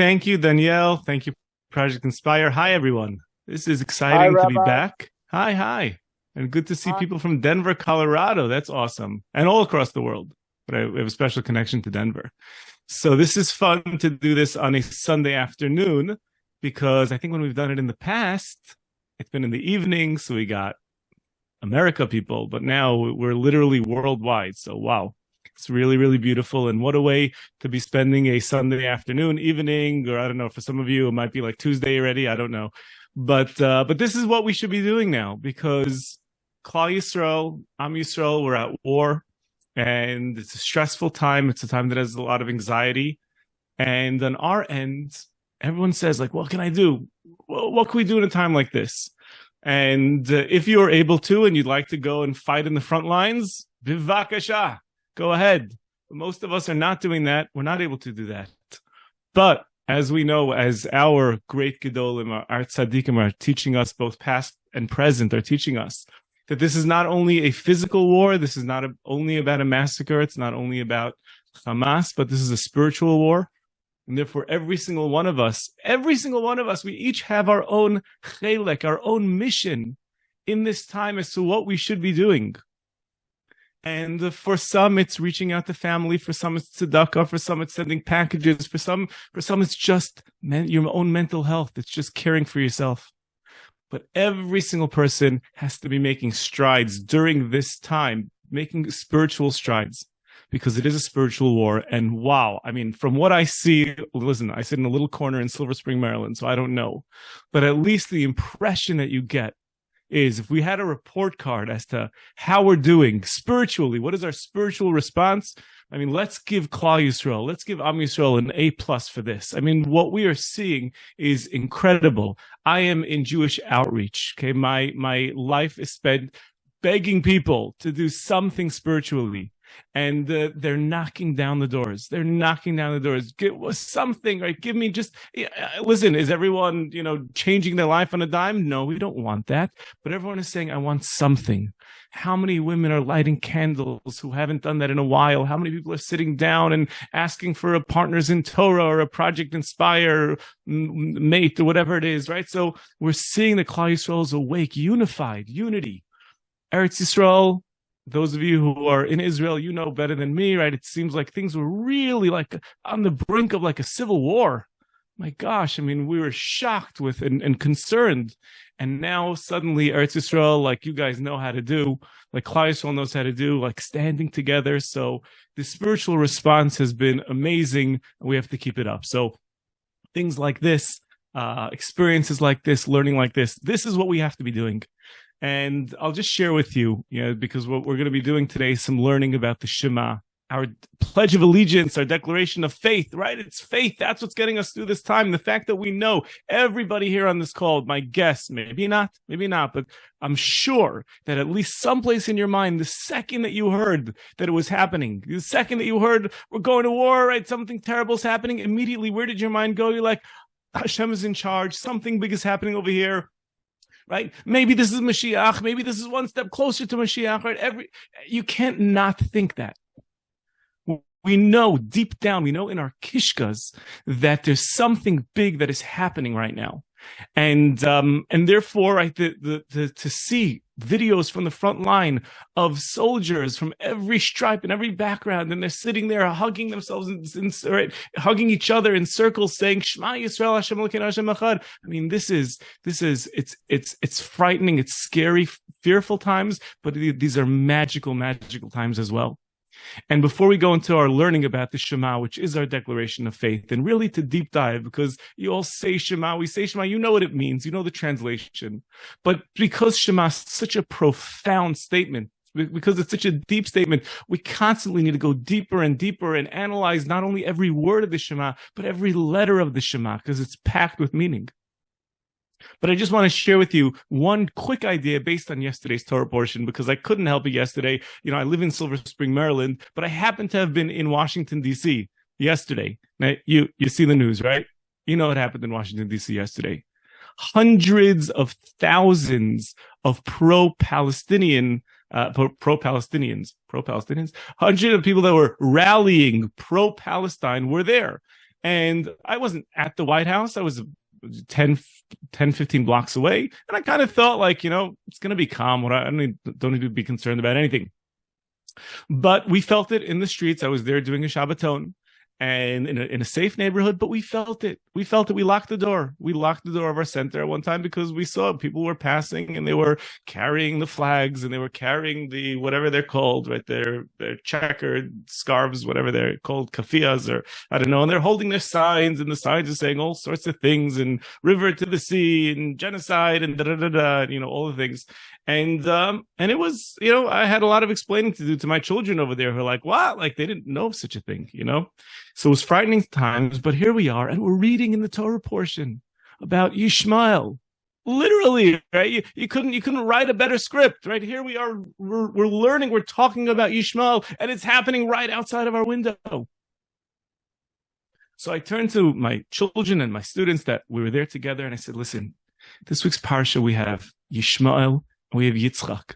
Thank you, Danielle. Thank you, Project Inspire. Hi, everyone. This is Hi, exciting to be Rabbi. back. Hi. And good to see Hi. people from Denver, Colorado. That's awesome. And all across the world. But we have a special connection to Denver. So this is fun to do this on a Sunday afternoon because I think when we've done it in the past, it's been in the evening. So we got America people, but now we're literally worldwide. So wow. It's really, really beautiful. And what a way to be spending a Sunday afternoon, evening, or I don't know, for some of you, it might be like Tuesday already. I don't know. But this is what we should be doing now because Klal Yisrael, Am Yisrael, we're at war and it's a stressful time. It's a time that has a lot of anxiety. And on our end, everyone says like, what can I do? Well, what can we do in a time like this? And if you are able to, and you'd like to go and fight in the front lines, bivakasha. Go ahead. But most of us are not doing that. We're not able to do that. But as we know, as our great Gedolim, our tzaddikim are teaching us, both past and present, are teaching us that this is not only a physical war. This is not only about a massacre. It's not only about Hamas, but this is a spiritual war. And therefore, every single one of us, we each have our own chelek, our own mission in this time as to what we should be doing. And for some, it's reaching out to family. For some, it's tzedakah. For some, it's sending packages. For some, it's just your own mental health. It's just caring for yourself. But every single person has to be making strides during this time, making spiritual strides, because it is a spiritual war. And wow, I mean, from what I see, listen, I sit in a little corner in Silver Spring, Maryland, so I don't know. But at least the impression that you get is if we had a report card as to how we're doing spiritually, what is our spiritual response? I mean, let's give Klal Yisrael, let's give Am Yisrael an A+ for this. I mean, what we are seeing is incredible. I am in Jewish outreach. Okay, my life is spent begging people to do something spiritually. And they're knocking down the doors. Give us something, right? Give me just, listen, is everyone, changing their life on a dime? No, we don't want that. But everyone is saying, I want something. How many women are lighting candles who haven't done that in a while? How many people are sitting down and asking for a Partners in Torah or a Project Inspire mate or whatever it is, right? So we're seeing the Klal Yisrael is awake, unified, unity. Eretz Yisrael, those of you who are in Israel, you know better than me, right? It seems like things were really like on the brink of like a civil war. My gosh, I mean, we were shocked with and concerned. And now suddenly Eretz Yisrael, like you guys know how to do, like Klal Yisrael knows how to do, like standing together. So the spiritual response has been amazing, and we have to keep it up. So things like this, experiences like this, learning like this is what we have to be doing. And I'll just share with you, because what we're going to be doing today is some learning about the Shema, our Pledge of Allegiance, our declaration of faith, right? It's faith. That's what's getting us through this time. The fact that we know everybody here on this call, my guess, maybe not, but I'm sure that at least someplace in your mind, the second that you heard that it was happening, the second that you heard we're going to war, right? Something terrible is happening. Immediately, where did your mind go? You're like, Hashem is in charge. Something big is happening over here. Right? Maybe this is Mashiach. Maybe this is one step closer to Mashiach. Right? You can't not think that. We know deep down, we know in our kishkas that there's something big that is happening right now, and therefore, right, to see videos from the front line of soldiers from every stripe and every background, and they're sitting there hugging themselves right, hugging each other in circles, saying Shema Yisrael Hashem Elokeinu Hashem Echad. I mean, this is it's frightening, it's scary, fearful times, but these are magical times as well. And before we go into our learning about the Shema, which is our declaration of faith, and really to deep dive, because you all say Shema, we say Shema, you know what it means, you know the translation. But because Shema is such a profound statement, because it's such a deep statement, we constantly need to go deeper and deeper and analyze not only every word of the Shema, but every letter of the Shema, because it's packed with meaning. But I just want to share with you one quick idea based on yesterday's Torah portion, because I couldn't help it yesterday. I live in Silver Spring, Maryland, but I happen to have been in Washington, D.C. yesterday. Now, you see the news, right? You know what happened in Washington, D.C. yesterday. Hundreds of thousands of pro-Palestinians, hundreds of people that were rallying pro-Palestine were there. And I wasn't at the White House. I was 10, 15 blocks away. And I kind of thought like, it's going to be calm. I don't need to be concerned about anything. But we felt it in the streets. I was there doing a Shabbaton and in a safe neighborhood, but we felt it. We locked the door. We locked the door of our center at one time because we saw people were passing and they were carrying the flags and they were carrying the, whatever they're called, right? Their checkered scarves, whatever they're called, kafiyas, or I don't know. And they're holding their signs, and the signs are saying all sorts of things, and river to the sea and genocide and all the things. And it was, I had a lot of explaining to do to my children over there who are like, what? Like they didn't know such a thing, So it was frightening times, but here we are, and we're reading in the Torah portion about Yishmael. Literally, right? You couldn't write a better script, right? Here we are, we're learning, we're talking about Yishmael, and it's happening right outside of our window. So I turned to my children and my students that we were there together, and I said, listen, this week's parsha we have Yishmael, we have Yitzchak.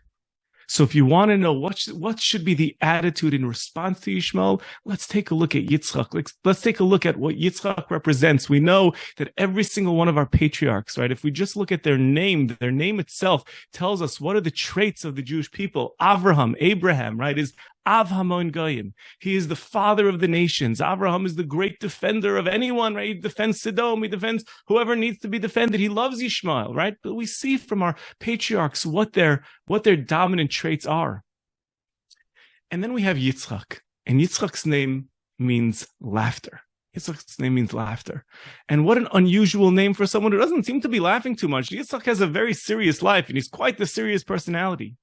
So if you want to know what should be the attitude in response to Yishmael, let's take a look at Yitzchak. Let's take a look at what Yitzchak represents. We know that every single one of our patriarchs, right? If we just look at their name itself tells us what are the traits of the Jewish people. Abraham, right, is Av Hamon Goyim. He is the father of the nations. Abraham is the great defender of anyone, right? He defends Sodom. He defends whoever needs to be defended. He loves Yishmael, right? But we see from our patriarchs what their dominant traits are. And then we have Yitzchak. And Yitzchak's name means laughter. Yitzchak's name means laughter. And what an unusual name for someone who doesn't seem to be laughing too much. Yitzchak has a very serious life, and he's quite the serious personality.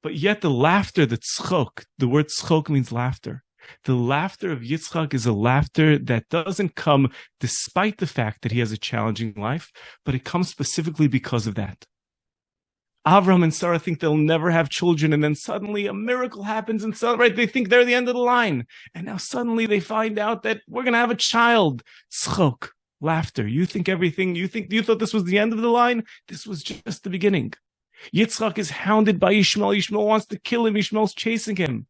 But yet the laughter, the tzchok, the word tzchok means laughter. The laughter of Yitzchak is a laughter that doesn't come despite the fact that he has a challenging life, but it comes specifically because of that. Avram and Sarah think they'll never have children, and then suddenly a miracle happens and celebrate. They think they're the end of the line. And now suddenly they find out that we're going to have a child. Tzchok, laughter. You thought this was the end of the line? This was just the beginning. Yitzchak is hounded by Yishmael. Yishmael wants to kill him. Yishmael's chasing him.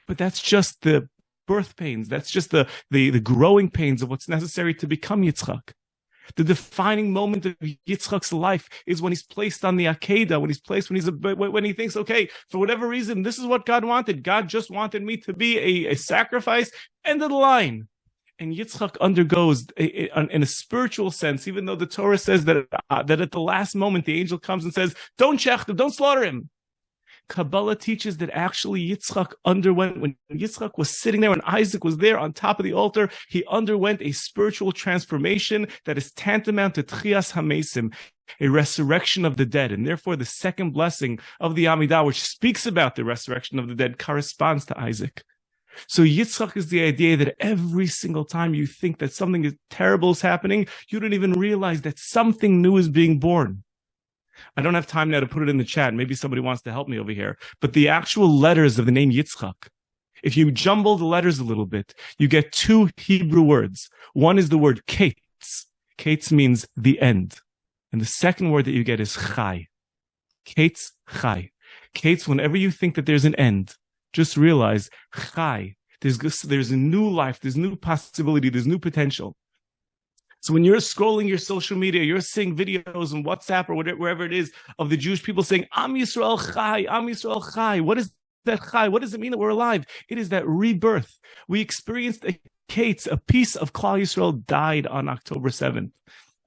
But that's just the birth pains. That's just the growing pains of what's necessary to become Yitzchak. The defining moment of Yitzchak's life is when he's placed on the Akedah, when he thinks, okay, for whatever reason, this is what God wanted. God just wanted me to be a sacrifice. End of the line. And Yitzchak undergoes, in a spiritual sense, even though the Torah says that at the last moment, the angel comes and says, don't shech him, don't slaughter him. Kabbalah teaches that actually Yitzchak underwent, when Yitzchak was sitting there, when Isaac was there on top of the altar, he underwent a spiritual transformation that is tantamount to Tchias HaMesim, a resurrection of the dead. And therefore, the second blessing of the Amidah, which speaks about the resurrection of the dead, corresponds to Isaac. So Yitzchak is the idea that every single time you think that something terrible is happening, you don't even realize that something new is being born. I don't have time now to put it in the chat. Maybe somebody wants to help me over here. But the actual letters of the name Yitzchak, if you jumble the letters a little bit, you get two Hebrew words. One is the word kates. Kates means the end. And the second word that you get is chai. Kates, chai. Kates, whenever you think that there's an end, just realize, chai, there's a new life, there's new possibility, there's new potential. So when you're scrolling your social media, you're seeing videos on WhatsApp or wherever it is of the Jewish people saying, Am Yisrael Chai, Am Yisrael Chai. What is that Chai? What does it mean that we're alive? It is that rebirth. We experienced a piece of Klal Yisrael died on October 7th.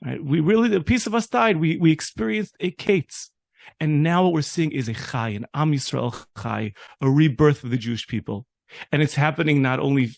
Right? A piece of us died. We experienced a kates. And now what we're seeing is a Chai, an Am Yisrael Chai, a rebirth of the Jewish people. And it's happening not only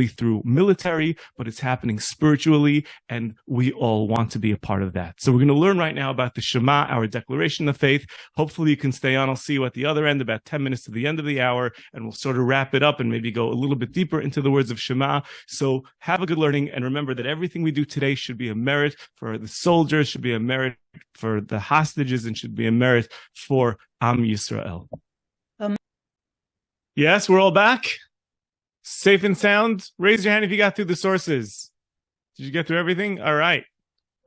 through military, but it's happening spiritually, and we all want to be a part of that. So we're going to learn right now about the Shema, our declaration of faith. Hopefully you can stay on. I'll see you at the other end, about 10 minutes to the end of the hour, and we'll sort of wrap it up and maybe go a little bit deeper into the words of Shema. So have a good learning, and remember that everything we do today should be a merit for the soldiers, should be a merit for the hostages, and should be a merit for Am Yisrael. Yes, we're all back. Safe and sound. Raise your hand if you got through the sources. Did you get through everything? All right.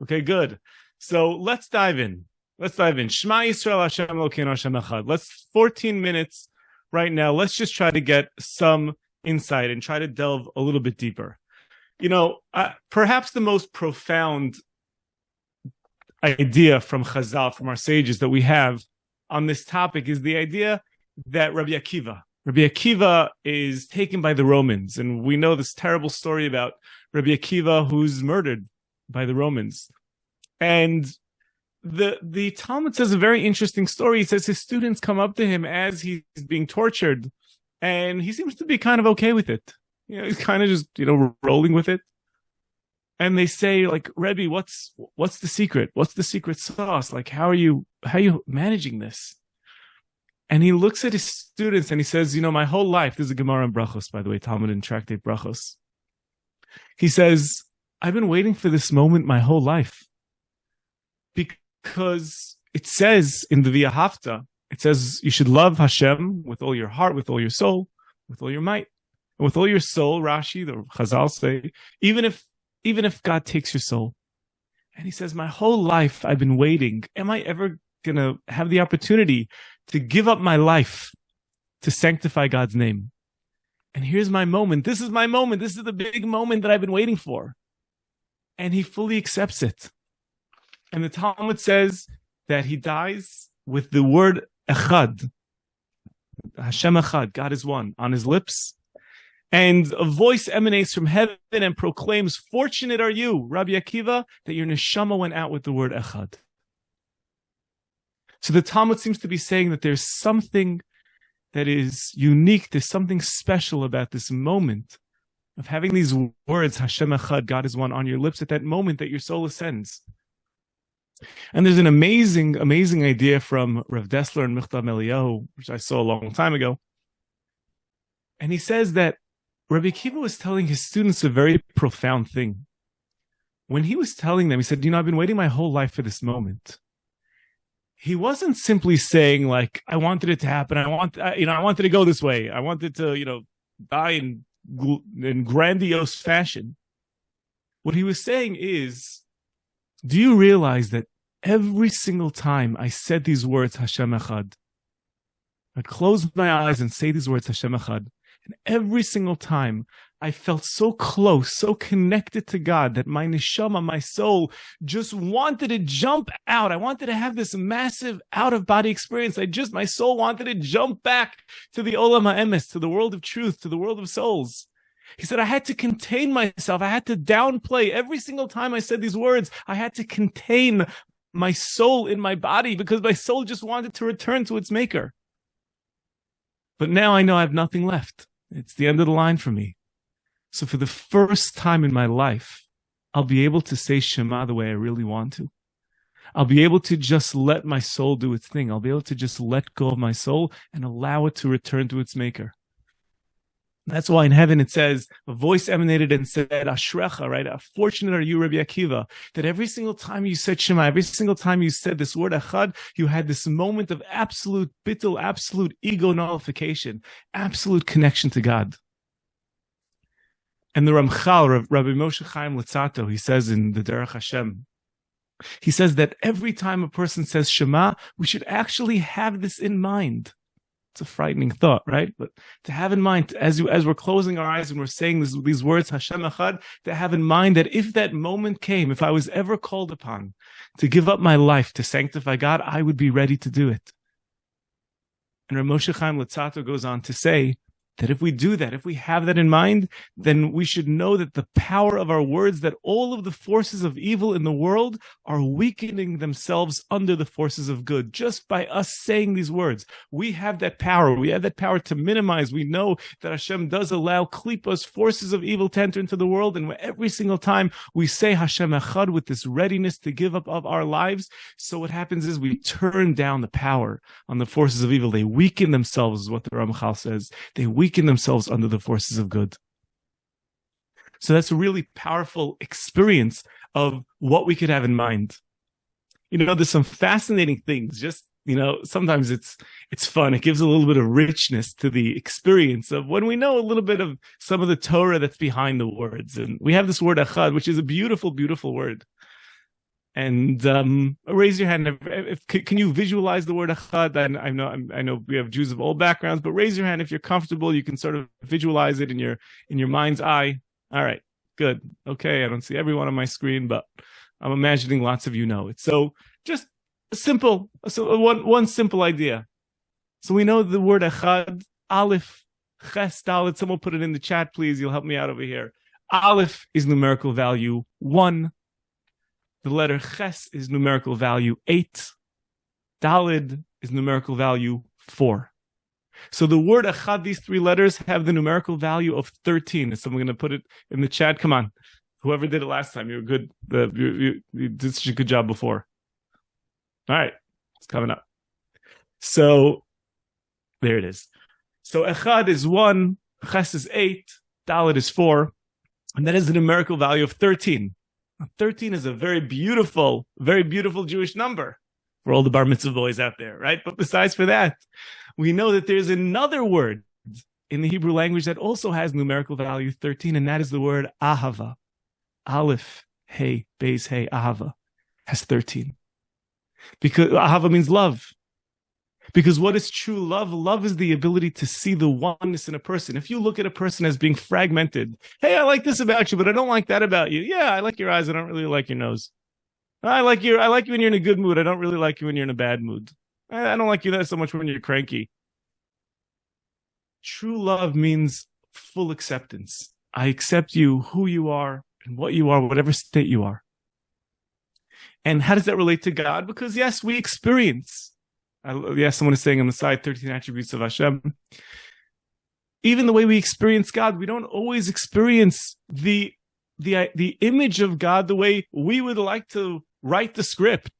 Okay, good. So let's dive in. Shema Yisrael Hashem Elokeinu Hashem Echad. Let's 14 minutes right now. Let's just try to get some insight and try to delve a little bit deeper. Perhaps the most profound idea from Chazal, from our sages that we have on this topic is the idea that Rabbi Akiva is taken by the Romans. And we know this terrible story about Rabbi Akiva who's murdered by the Romans. And the Talmud says a very interesting story. It says his students come up to him as he's being tortured, and he seems to be kind of okay with it. He's kind of just, rolling with it. And they say, like, Rebbe, what's the secret? What's the secret sauce? Like, how are you managing this? And he looks at his students and he says, my whole life, this is a Gemara in Brachos, by the way, Talmud and Tractate Brachos. He says, I've been waiting for this moment my whole life. Because it says in the Via Hafta, it says you should love Hashem with all your heart, with all your soul, with all your might, and with all your soul. Rashi, the Chazal say, even if God takes your soul. And he says, my whole life I've been waiting. Am I ever gonna have the opportunity to give up my life to sanctify God's name? And here's my moment. This is my moment. This is the big moment that I've been waiting for. And he fully accepts it. And the Talmud says that he dies with the word Echad, Hashem Echad, God is one, on his lips. And a voice emanates from heaven and proclaims, fortunate are you, Rabbi Akiva, that your neshama went out with the word Echad. So the Talmud seems to be saying that there's something that is unique, there's something special about this moment of having these words, Hashem Echad, God is one, on your lips at that moment that your soul ascends. And there's an amazing idea from Rav Dessler and Michtav Eliyahu, which I saw a long time ago. And he says that Rabbi Akiva was telling his students a very profound thing. When he was telling them, he said, I've been waiting my whole life for this moment. He wasn't simply saying, like, I wanted it to happen. I wanted to go this way. I wanted to, die in grandiose fashion. What he was saying is, do you realize that every single time I said these words, Hashem Echad, I'd close my eyes and say these words, Hashem Echad, and every single time I felt so close, so connected to God that my neshama, my soul, just wanted to jump out. I wanted to have this massive out-of-body experience. My soul wanted to jump back to the Olam HaEmes, to the world of truth, to the world of souls. He said, I had to contain myself. I had to downplay every single time I said these words. I had to contain my soul in my body because my soul just wanted to return to its maker. But now I know I have nothing left. It's the end of the line for me. So for the first time in my life, I'll be able to say Shema the way I really want to. I'll be able to just let my soul do its thing. I'll be able to just let go of my soul and allow it to return to its maker. That's why in heaven it says, a voice emanated and said, Ashrecha, right? Fortunate are you, Rabbi Akiva, that every single time you said Shema, every single time you said this word Echad, you had this moment of absolute bittul, absolute ego nullification, absolute connection to God. And the Ramchal, Rabbi Moshe Chaim Luzzatto, he says in the Derech Hashem, he says that every time a person says Shema, we should actually have this in mind. It's a frightening thought, right? But to have in mind, as we're closing our eyes and we're saying these words, Hashem Echad, to have in mind that if that moment came, if I was ever called upon to give up my life to sanctify God, I would be ready to do it. And Rav Moshe Chaim Luzzatto goes on to say that if we do that, if we have that in mind, then we should know that the power of our words, that all of the forces of evil in the world are weakening themselves under the forces of good. Just by us saying these words, we have that power. We have that power to minimize. We know that Hashem does allow klipos, forces of evil, to enter into the world. And every single time we say Hashem Echad with this readiness to give up of our lives, so what happens is we turn down the power on the forces of evil. They weaken themselves, is what the Ramchal says. They weaken themselves under the forces of good. So that's a really powerful experience of what we could have in mind. There's some fascinating things. Just, sometimes it's fun. It gives a little bit of richness to the experience of when we know a little bit of some of the Torah that's behind the words. And we have this word Echad, which is a beautiful, beautiful word. And raise your hand. Can you visualize the word Echad? I know we have Jews of all backgrounds, but raise your hand if you're comfortable. You can sort of visualize it in your mind's eye. All right. Good. Okay, I don't see everyone on my screen, but I'm imagining lots of you know it. So just one simple idea. So we know the word echad, aleph, ches, dalet. Someone put it in the chat, please. You'll help me out over here. Aleph is numerical value 1. The letter ches is numerical value 8. Dalid is numerical value 4. So the word echad, these 3 letters, have the numerical value of 13. Is someone going to put it in the chat? Come on. Whoever did it last time, you were good. You did such a good job before. All right. It's coming up. So there it is. So echad is 1, ches is 8, dalid is 4, and that is the numerical value of 13. 13 is a very beautiful Jewish number for all the bar mitzvah boys out there, right? But besides for that, we know that there's another word in the Hebrew language that also has numerical value 13, and that is the word ahava. Aleph, hey, beis, hey, ahava, has 13. Because ahava means love. Because what is true love? Love is the ability to see the oneness in a person. If you look at a person as being fragmented, hey, I like this about you, but I don't like that about you. Yeah, I like your eyes, I don't really like your nose. I like you when you're in a good mood. I don't really like you when you're in a bad mood. I don't like you that so much when you're cranky. True love means full acceptance. I accept you, who you are, and what you are, whatever state you are. And how does that relate to God? Because yes, we experience. Yes, someone is saying on the side, 13 attributes of Hashem. Even the way we experience God, we don't always experience the image of God the way we would like to write the script.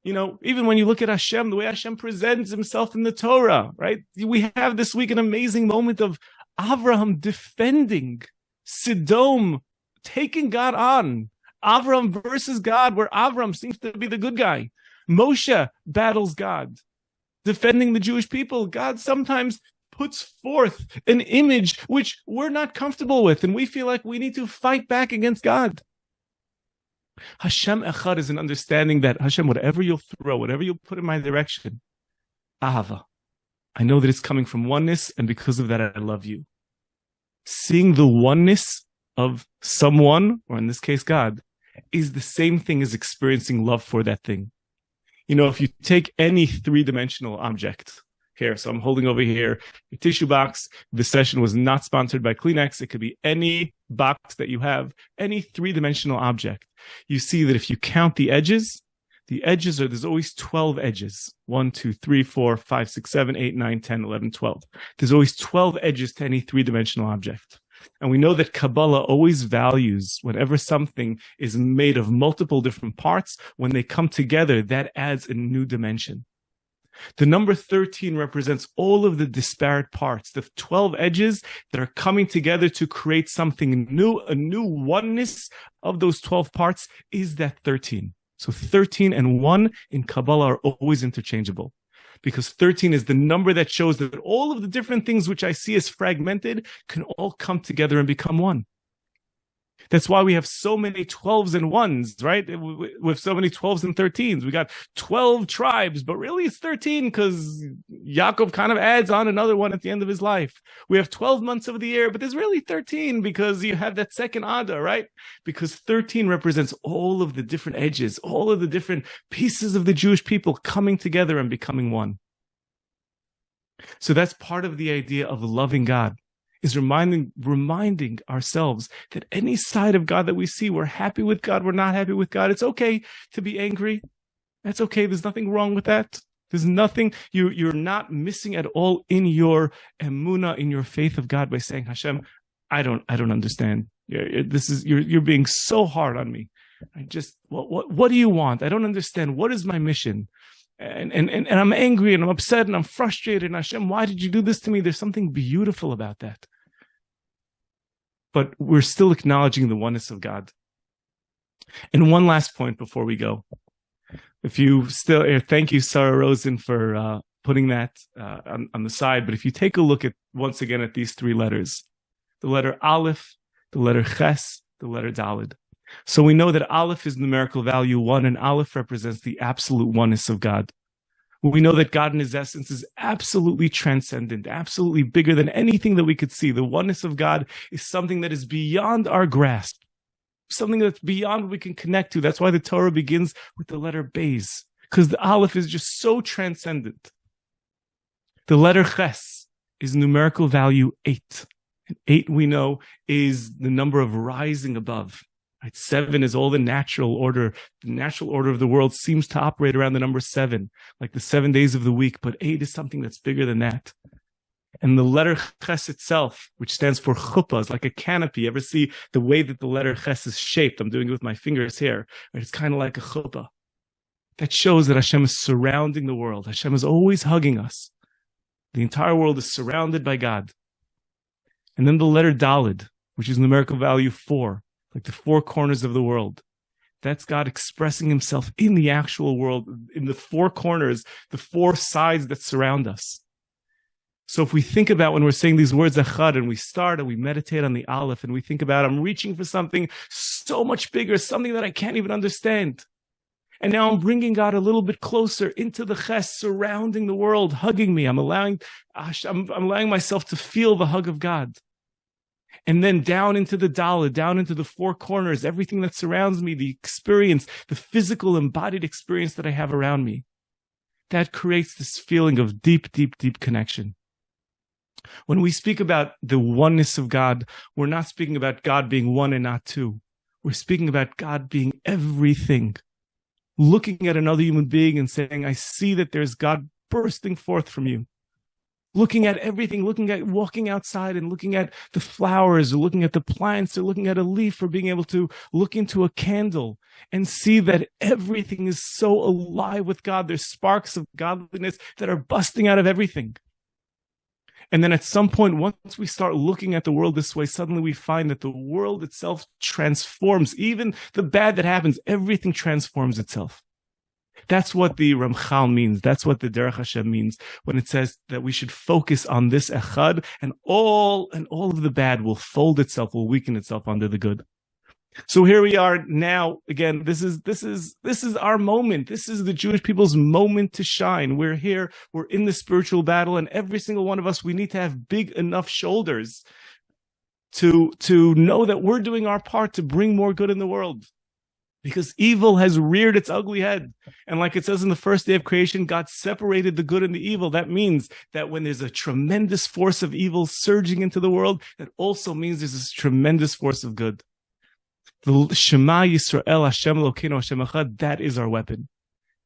You know, even when you look at Hashem, the way Hashem presents himself in the Torah, right? We have this week an amazing moment of Avraham defending Sodom, taking God on. Avraham versus God, where Avraham seems to be the good guy. Moshe battles God, defending the Jewish people. God sometimes puts forth an image which we're not comfortable with, and we feel like we need to fight back against God. Hashem Echad is an understanding that Hashem, whatever you'll throw, whatever you'll put in my direction, Ahava. I know that it's coming from oneness, and because of that, I love you. Seeing the oneness of someone, or in this case, God, is the same thing as experiencing love for that thing. You know, if you take any 3-dimensional object here, so I'm holding over here a tissue box. This session was not sponsored by Kleenex. It could be any box that you have, any 3-dimensional object. You see that if you count the edges there's always 12 edges. 1, 2, 3, 4, 5, 6, 7, 8, 9, 10, 11, 12. There's always 12 edges to any 3-dimensional object. And we know that Kabbalah always values whenever something is made of multiple different parts, when they come together, that adds a new dimension. The number 13 represents all of the disparate parts, the 12 edges that are coming together to create something new. A new oneness of those 12 parts is that 13. So 13 and 1 in Kabbalah are always interchangeable, because 13 is the number that shows that all of the different things which I see as fragmented can all come together and become one. That's why we have so many 12s and 1s, right? With so many 12s and 13s. We got 12 tribes, but really it's 13 because Yaakov kind of adds on another one at the end of his life. We have 12 months of the year, but there's really 13 because you have that second Adar, right? Because 13 represents all of the different edges, all of the different pieces of the Jewish people coming together and becoming one. So that's part of the idea of loving God. Is reminding ourselves that any side of God that we see, we're happy with God, we're not happy with God. It's okay to be angry. That's okay. There's nothing wrong with that. There's nothing, you're not missing at all in your emunah, in your faith of God, by saying, Hashem, I don't understand. You're being so hard on me. What do you want? I don't understand. What is my mission? And I'm angry and I'm upset and I'm frustrated. And Hashem, why did you do this to me? There's something beautiful about that. But we're still acknowledging the oneness of God. And one last point before we go. If you still, thank you, Sarah Rosen, for putting that on the side. But if you take a look at, once again, at these 3 letters, the letter Aleph, the letter Ches, the letter Dalid. So we know that Aleph is numerical value 1, and Aleph represents the absolute oneness of God. We know that God in his essence is absolutely transcendent, absolutely bigger than anything that we could see. The oneness of God is something that is beyond our grasp, something that's beyond what we can connect to. That's why the Torah begins with the letter Beis, because the Aleph is just so transcendent. The letter Ches is numerical value 8. And 8, we know, is the number of rising above. Right? 7 is all the natural order. The natural order of the world seems to operate around the number 7, like the 7 days of the week, but 8 is something that's bigger than that. And the letter Ches itself, which stands for chuppah, is like a canopy. You ever see the way that the letter Ches is shaped? I'm doing it with my fingers here. Right? It's kind of like a chuppah. That shows that Hashem is surrounding the world. Hashem is always hugging us. The entire world is surrounded by God. And then the letter Daled, which is numerical value 4, like the 4 corners of the world. That's God expressing himself in the actual world, in the 4 corners, the 4 sides that surround us. So if we think about when we're saying these words Echad, and we start and we meditate on the Aleph, and we think about, I'm reaching for something so much bigger, something that I can't even understand. And now I'm bringing God a little bit closer into the Ches, surrounding the world, hugging me. I'm allowing myself to feel the hug of God. And then down into the Dalet, down into the 4 corners, everything that surrounds me, the experience, the physical embodied experience that I have around me. That creates this feeling of deep, deep, deep connection. When we speak about the oneness of God, we're not speaking about God being one and not two. We're speaking about God being everything. Looking at another human being and saying, I see that there's God bursting forth from you. Looking at everything, looking at walking outside and looking at the flowers, or looking at the plants, or looking at a leaf, or being able to look into a candle and see that everything is so alive with God. There's sparks of godliness that are busting out of everything. And then at some point, once we start looking at the world this way, suddenly we find that the world itself transforms. Even the bad that happens, everything transforms itself. That's what the Ramchal means. That's what the Derech Hashem means when it says that we should focus on this Echad, and all of the bad will fold itself, will weaken itself under the good. So here we are now. Again, this is our moment. This is the Jewish people's moment to shine. We're here. We're in the spiritual battle, and every single one of us, we need to have big enough shoulders to know that we're doing our part to bring more good in the world. Because evil has reared its ugly head. And like it says in the first day of creation, God separated the good and the evil. That means that when there's a tremendous force of evil surging into the world, that also means there's this tremendous force of good. The Shema Yisrael Hashem Elokeinu Hashem Echad, that is our weapon.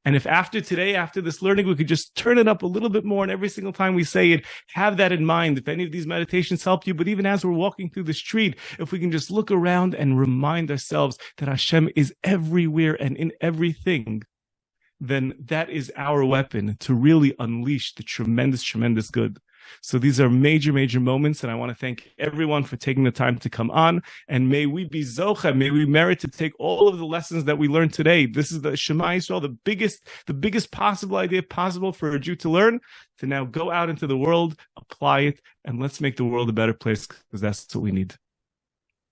And if after today, after this learning, we could just turn it up a little bit more, and every single time we say it, have that in mind. If any of these meditations help you, but even as we're walking through the street, if we can just look around and remind ourselves that Hashem is everywhere and in everything, then that is our weapon to really unleash the tremendous, tremendous good. So these are major, major moments, and I want to thank everyone for taking the time to come on, and may we be zocha, may we merit to take all of the lessons that we learned today. This is the Shema Yisrael, the biggest possible idea possible for a Jew to learn, to now go out into the world, apply it, and let's make the world a better place, because that's what we need.